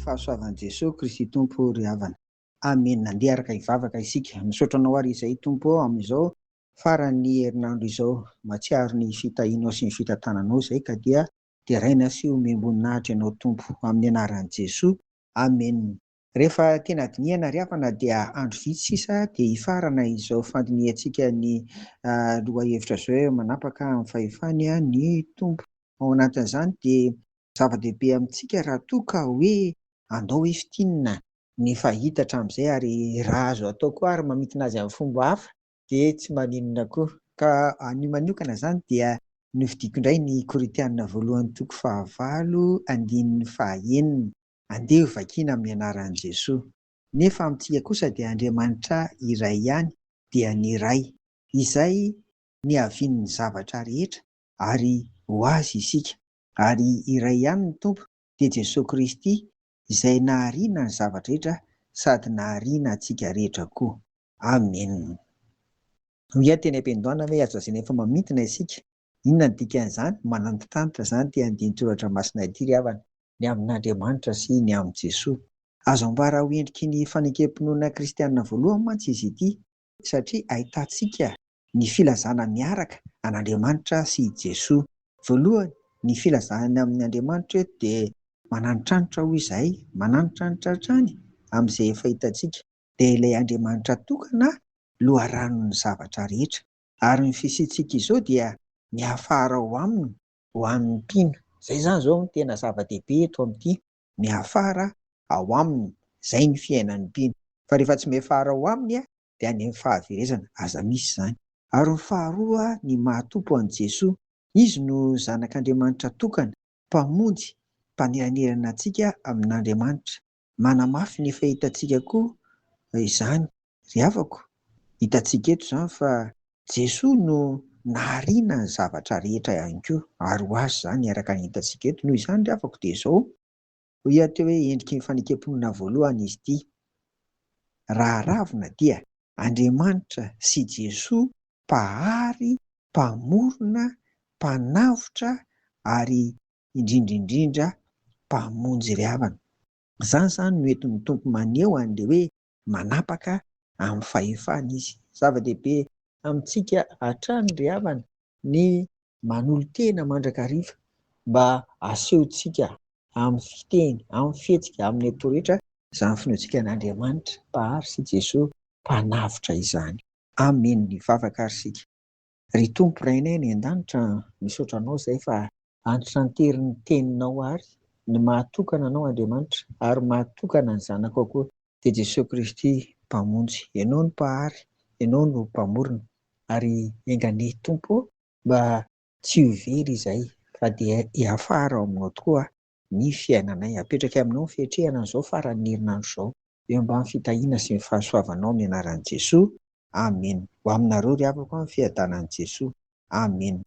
fahasoavan'i Jesosy Kristy Tompo ry havana. Amen. Nandeha araka hivavaka isika. Misaotranao ary izay Tompo amin'izao farany herinandro izao. Matsiaro ny fitahinao sy ny fitantananao izay ka dia raina sy omem-boninahitra ianao Tompo amin'ny anaran'i Jesosy. Amen. Rehefa tena dinihana ry havana dia andro vitsy sisa dia hifarana izao fandiniantsika ny lohahevitra izao hoe manapaka amin'ny fahefany ny Tompo. Ao anatin'izany dia zava-dehibe amintsika raha toa ka hoe andao hifitinina ny fahita hatramin'izay ary raha azo atao koa ary mamitina azy amin'ny fomba hafa dia tsy maninona koa. Ka ny manokana izany dia novidiko indray ny Korinthiana voalohany toko 9:5. Andeha ho vakiana amin'ny anaran'i Jesosy. Nefa amintsika kosa dia Andriamanitra iray ihany dia ny iray izay niaviany ny zavatra rehetra ary ho azy isika. Ary iray ihany ny Tompo dia Jesosy Kristy izay nahariana ny zavatra rehetra sady nahariana antsika rehetra koa. Amen. Hoy teny am-piandohana hoe azo lazaina efa mamintona isika. Inona ny dikan'izany? Mananotantitra izany dia andiny soratra masina ity ry havana, ny amin'Andriamanitra sy ny amin' Jesosy. Azo ambara ho endriky ny fanekem-pinoana kristianina voalohany mantsy izy ity satria ahitantsika ny filazana miaraka an'Andriamanitra sy Jesosy. Voalohany, ny filazana amin'ny Andriamanitra dia mananotranitra hoy izahay, mananotranitra hatrany amin'izay efa hitantsika. Dia ilay Andriamanitra tokana loharanon'ny zavatra rehetra. Ary ny fisiantsika izao dia mihafara ao aminy ho an'ny mpino. Izay izany izao no tena zava-dehibe eto amin'ity, mihafara ao aminy, izay ny fiainan'ny mpino. Fa rehefa tsy mihafara ao aminy dia any amin'ny fahaverezana, aza misy izany. Ary ny faharoa, ny mahatompo an'i Jesosy. Izy no zanak'Andriamanitra tokana, mpamonjy, mpanerana antsika amin'Andriamanitra. Manamafy ny fahitantsika koa izany ry havako. Hitantsika eto izany fa Jesosy no nahariana ny zavatra rehetra ihany koa ary ho azy izany araka ny hitantsika eto. Noho izany ry havako dia izao hoy teo hoe endriky ny fanekem-ponina voalohany izy ity. Raha ravina dia Andriamanitra sy Jesosy mpahary, mpamorona, mpanavotra ary indrindra mpamonjy ry havana. Izany izany no entin'ny Tompo maneho an'ilay hoe manapaka amin'ny fahefana izy. Zava-dehibe amintsika hatrany ry havana ny manolo-tena mandrakariva mba asehontsika amin'ny fiteny, amin'ny fihetsika, amin'ny atao rehetra izany finoantsika an'Andriamanitra mpahary sy Jesosy mpanavotra izany. Amen. Nivavaka ary sika. Ry Tompo rainay ny an-danitra, misaotra anao izay fa antitra nitery ny teninao ary ny mahatokana anao Andriamanitra ary mahatokana ny zanakao koa dia Jesosy Kristy mpamonjy. Ianao no mpahary, ianao no mpamorona ary engane Tompo mba tsy ho very izay fa dia hiafara ao aminao tokoa ny fiainanay. Apetraka aminao ny fiatrehana an'izao faran'ny herinandro izao. Eo ambany fitahiana sy ny fahasoavanao amin'ny anaran'i Jesosy. Amen. Ho aminareo ry havako ny fiadanan'i Jesosy. Amen.